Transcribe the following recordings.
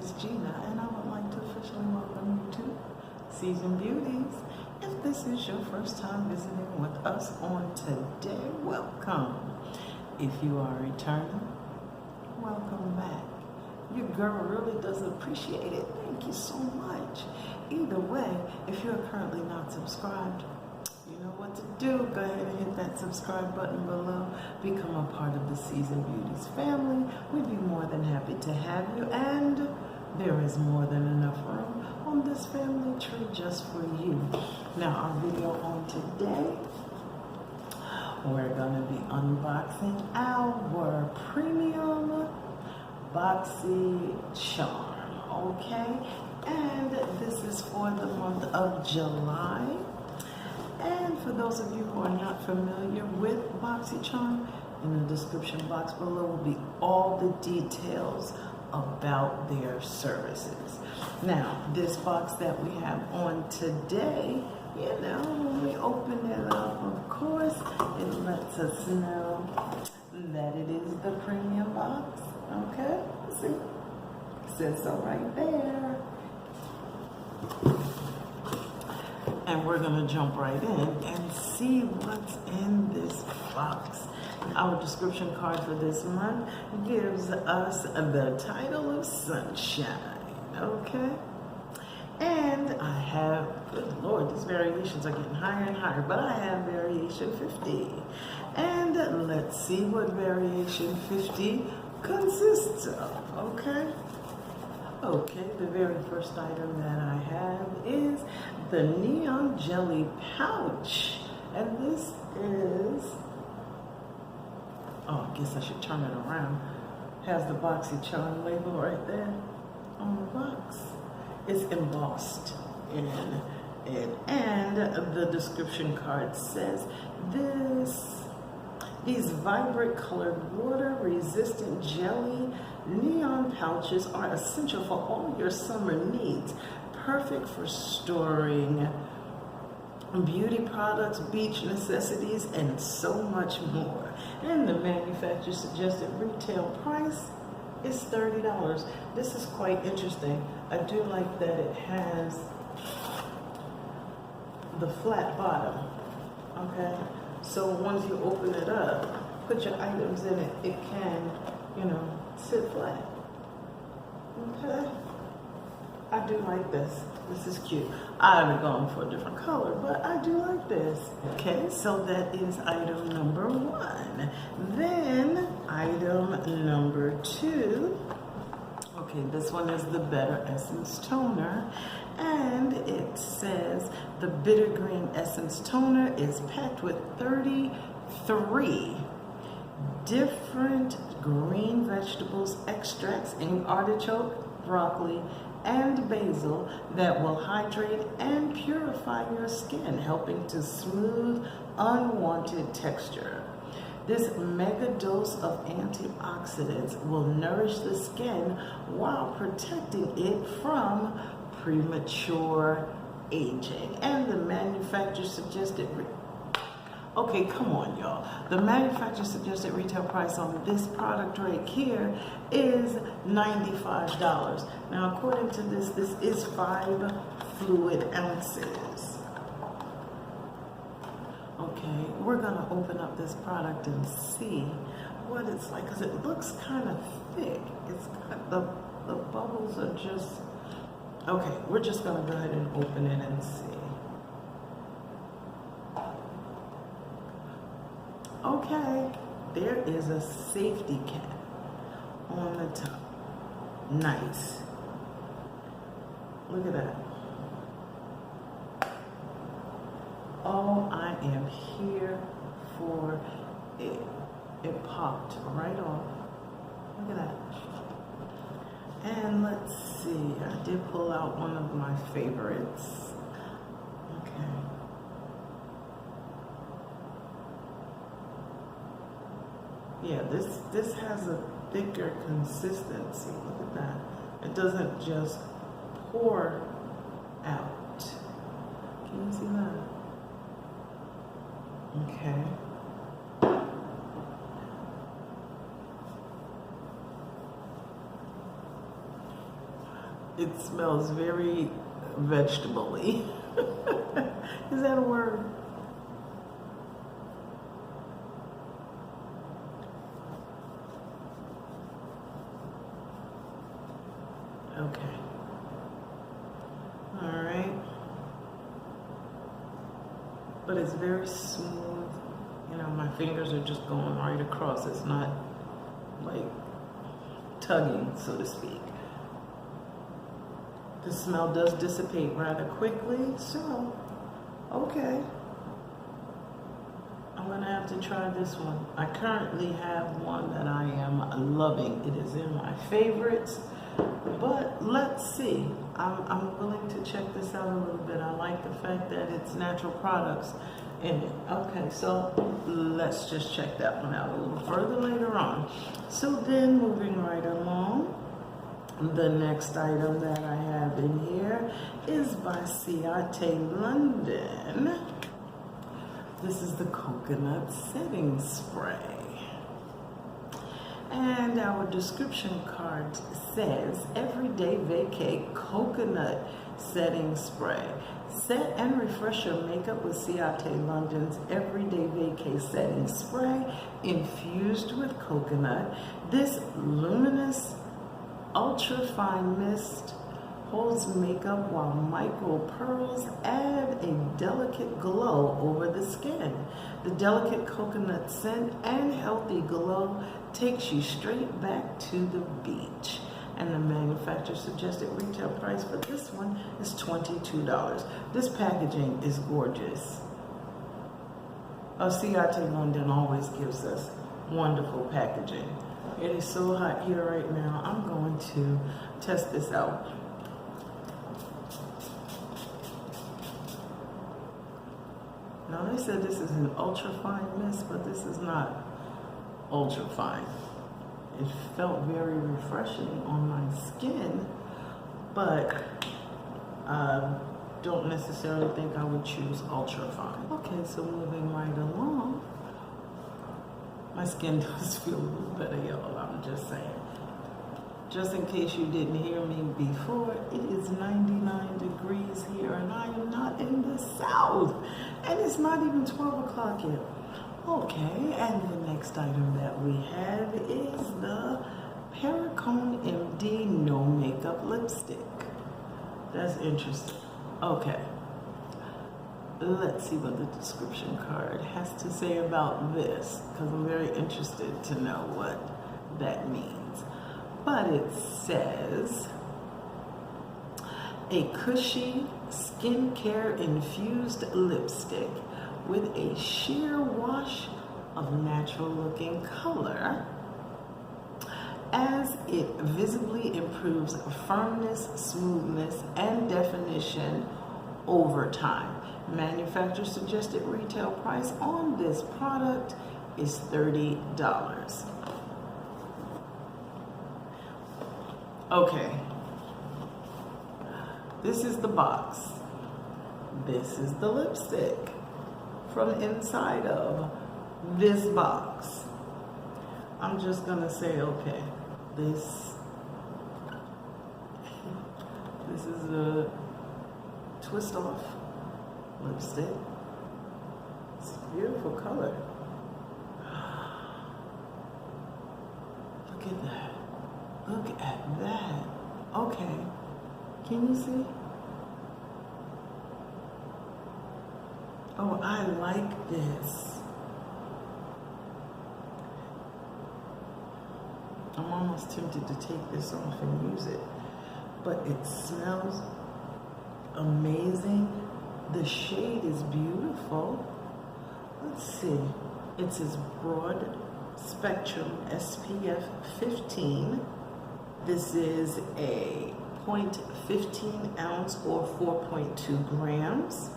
is Gina, and I would like to officially welcome you to Seasoned Beauties. If this is your first time visiting with us on today, welcome. If you are returning, welcome back. Your girl really does appreciate it. Thank you so much. Either way, if you're currently not subscribed, you know what to do. Go ahead and hit that subscribe button below. Become a part of the Seasoned Beauties family. We'd be more than happy to have you. And there is more than enough room on this family tree just for you. Now, our video on today, we're going to be unboxing our premium BOXYCHARM. Okay? And this is for the month of July. And for those of you who are not familiar with BOXYCHARM, in the description box below will be all the details about their services. Now, this box that we have on today, you know, when we open it up, of course, it lets us know that it is the premium box. Okay? See? It says so right there. And we're going to jump right in and see what's in this box. Our description card for this month gives us the title of Sunshine. Okay? And I have, good Lord, these variations are getting higher and higher, but I have variation 50. And let's see what variation 50 consists of. Okay? Okay, the very first item that I have is the Neon Jelly Pouch. And this is, oh, I guess I should turn it around. Has the BOXYCHARM label right there on the box. It's embossed in it. And the description card says these vibrant colored water resistant jelly neon pouches are essential for all your summer needs. Perfect for storing beauty products, beach necessities, and so much more. And the manufacturer suggested retail price is $30. This is quite interesting. I do like that it has the flat bottom. Okay? So once you open it up, put your items in it, it can, you know, sit flat. Okay? I do like this. This is cute. I would have gone for a different color, but I do like this. Okay, so that is item number 1. Then item number 2. Okay, this one is the Better Essence Toner. And it says the Bitter Green Essence Toner is packed with 33 different green vegetables extracts in artichoke, broccoli, and basil that will hydrate and purify your skin, helping to smooth unwanted texture. This mega dose of antioxidants will nourish the skin while protecting it from premature aging. And the manufacturer suggested, okay, come on, y'all. The manufacturer suggested retail price on this product right here is $95. Now, according to this is 5 fluid ounces. Okay, we're gonna open up this product and see what it's like, because it looks kind of thick. It's got the bubbles are just, okay, we're just gonna go ahead and open it and see. Okay, there is a safety cap on the top. Nice. Look at that. Oh, I am here for it. It popped right off. Look at that. And let's see, I did pull out one of my favorites. Okay. Yeah, this has a thicker consistency. Look at that. It doesn't just pour out. Can you see that? Okay. It smells very vegetable-y. Is that a word? Okay. All right. But it's very smooth. You know, my fingers are just going right across. It's not like tugging, so to speak. The smell does dissipate rather quickly, so okay. I'm gonna have to try this one. I currently have one that I am loving. It is in my favorites, but let's see. I'm willing to check this out a little bit. I like the fact that it's natural products in it. Okay, so let's just check that one out a little further later on. So then moving right along, the next item that I have in here is by Ciate London. This is the Coconut Setting Spray. And our description card says, Everyday Vacay Coconut Setting Spray. Set and refresh your makeup with Ciate London's Everyday Vacay Setting Spray infused with coconut. This luminous ultra fine mist holds makeup while micro pearls add a delicate glow over the skin. The delicate coconut scent and healthy glow takes you straight back to the beach. And the manufacturer suggested retail price for this one is $22. This packaging is gorgeous. Ciate London always gives us wonderful packaging. It is so hot here right now. I'm going to test this out. Now they said this is an ultra fine mist, but this is not ultra fine. It felt very refreshing on my skin, but I don't necessarily think I would choose ultra fine. Okay, so moving right along. My skin does feel a little better, y'all, I'm just saying. Just in case you didn't hear me before, it is 99 degrees here and I am not in the South. And it's not even 12 o'clock yet. Okay, and the next item that we have is the Perricone MD No Makeup Lipstick. That's interesting. Okay. Let's see what the description card has to say about this, because I'm very interested to know what that means. But it says, a cushy skincare infused lipstick with a sheer wash of natural looking color as it visibly improves firmness, smoothness, and definition over time. Manufacturer suggested retail price on this product is $30. Okay, this is the box. This is the lipstick from inside of this box. I'm just gonna say, okay, this is a twist off lipstick. It's a beautiful color. Look at that. Look at that. Okay. Can you see? Oh, I like this. I'm almost tempted to take this off and use it. But it smells amazing. The shade is beautiful. Let's see. It says broad spectrum SPF 15. This is a 0.15 ounce or 4.2 grams.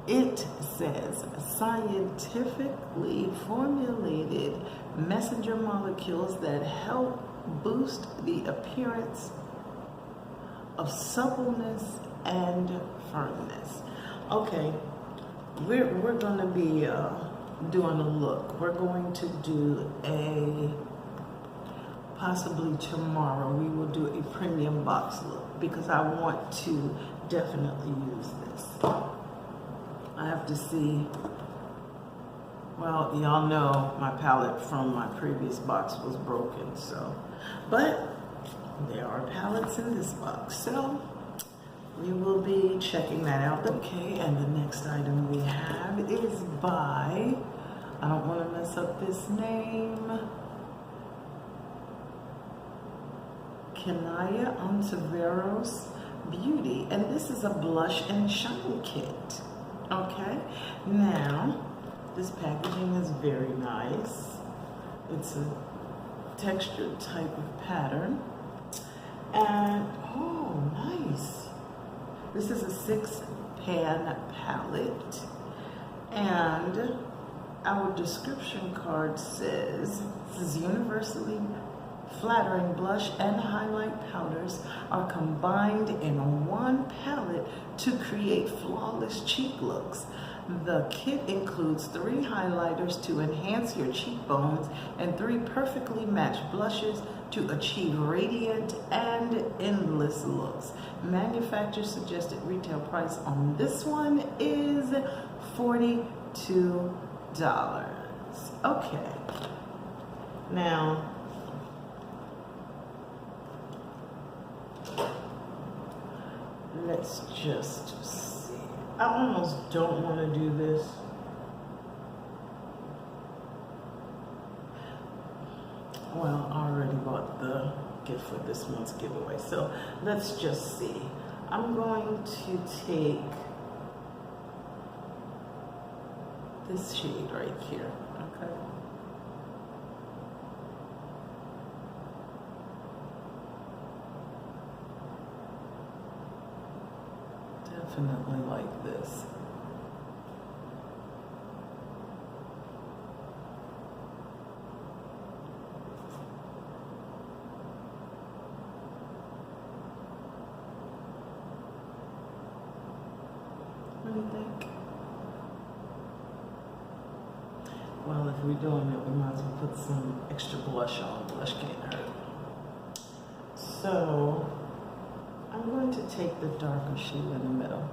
It says scientifically formulated messenger molecules that help boost the appearance of suppleness and firmness. Okay, we're going to be doing a look. We're going to do possibly tomorrow, we will do a premium box look because I want to definitely use this. I have to see, well, y'all know my palette from my previous box was broken, so, but there are palettes in this box, so we will be checking that out. Okay, and the next item we have is by, I don't want to mess up this name, Kenaya Ontiveros Beauty, and this is a blush and shine kit. Okay, now this packaging is very nice. It's a textured type of pattern, and oh, nice. This is a 6-pan palette, and our description card says this is universally flattering blush and highlight powders are combined in one palette to create flawless cheek looks. The kit includes 3 highlighters to enhance your cheekbones and 3 perfectly matched blushes to achieve radiant and endless looks. Manufacturer suggested retail price on this one is $42. Okay, now let's just see. I almost don't want to do this. Well, I already bought the gift for this month's giveaway, so let's just see. I'm going to take this shade right here, okay? Definitely like this. What do you think? Well, if we're doing it, we might as well put some extra blush on. Blush can't hurt. So I'm going to take the darker shade in the middle.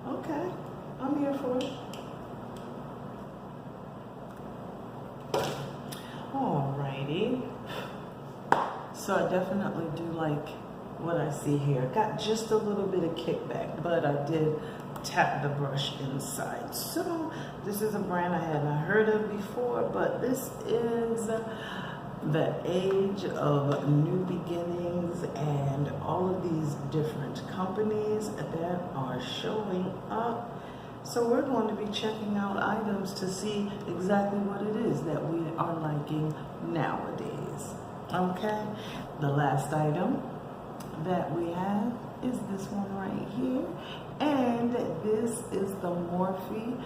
Okay, I'm here for it. Alrighty. So I definitely do like what I see here. Got just a little bit of kickback, but I did tap the brush inside. So this is a brand I hadn't heard of before, but this is the age of new beginnings and all of these different companies that are showing up. So we're going to be checking out items to see exactly what it is that we are liking nowadays. Okay, the last item that we have is this one right here, and this is the Morphe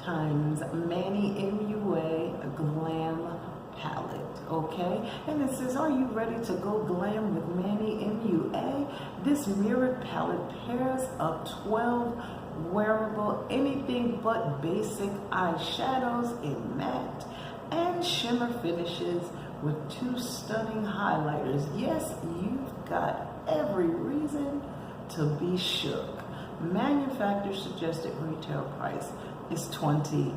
times Manny MUA Glam palette. Okay, and it says, are you ready to go glam with Manny MUA? This mirrored palette pairs up 12 wearable anything but basic eyeshadows in matte and shimmer finishes with 2 stunning highlighters. Yes, you've got every reason to be shook. Manufacturer suggested retail price is $20.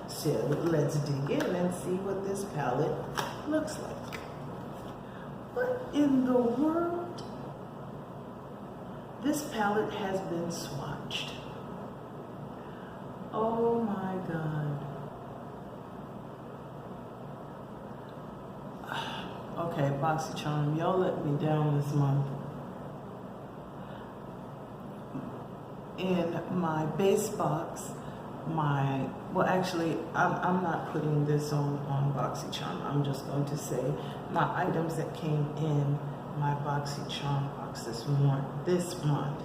So let's dig in and see what this palette looks like. What in the world? This palette has been swatched. Oh my God. Okay, BOXYCHARM, y'all let me down this month. In my base box, well actually, I'm not putting this on BOXYCHARM. I'm just going to say my items that came in my BOXYCHARM box this month.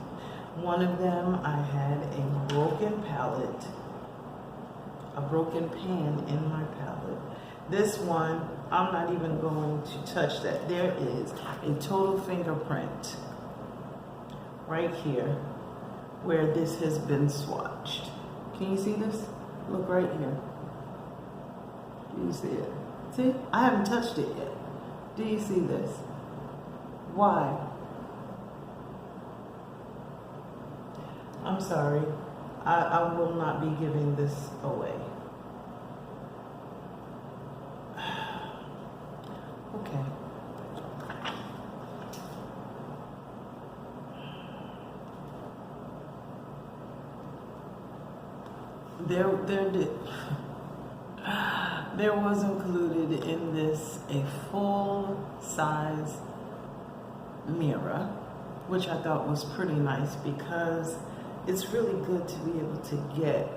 One of them, I had a broken palette, a broken pan in my palette. This one, I'm not even going to touch that. There is a total fingerprint right here where this has been swatched. Can you see this? Look right here. Do you see it? See? I haven't touched it yet. Do you see this? Why? I'm sorry. I will not be giving this away. Okay. There was included in this a full-size mirror, which I thought was pretty nice because it's really good to be able to get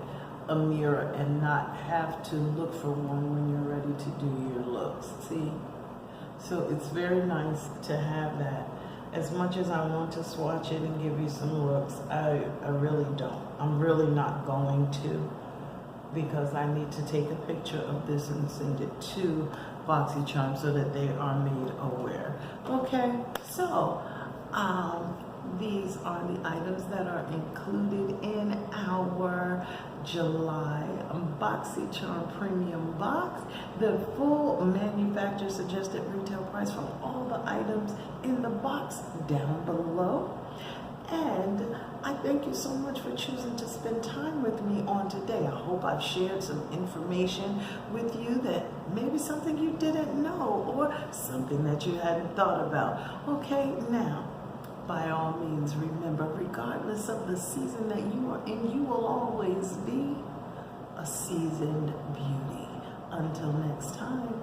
a mirror and not have to look for one when you're ready to do your looks. See? So it's very nice to have that. As much as I want to swatch it and give you some looks, I really don't. I'm really not going to, because I need to take a picture of this and send it to BOXYCHARM so that they are made aware. Okay, so these are the items that are included in our July BOXYCHARM Premium Box. The full manufacturer suggested retail price from all the items in the box down below. And I thank you so much for choosing to spend time with me on today. I hope I've shared some information with you that maybe something you didn't know or something that you hadn't thought about. Okay, now, by all means, remember, regardless of the season that you are in, you will always be a seasoned beauty. Until next time,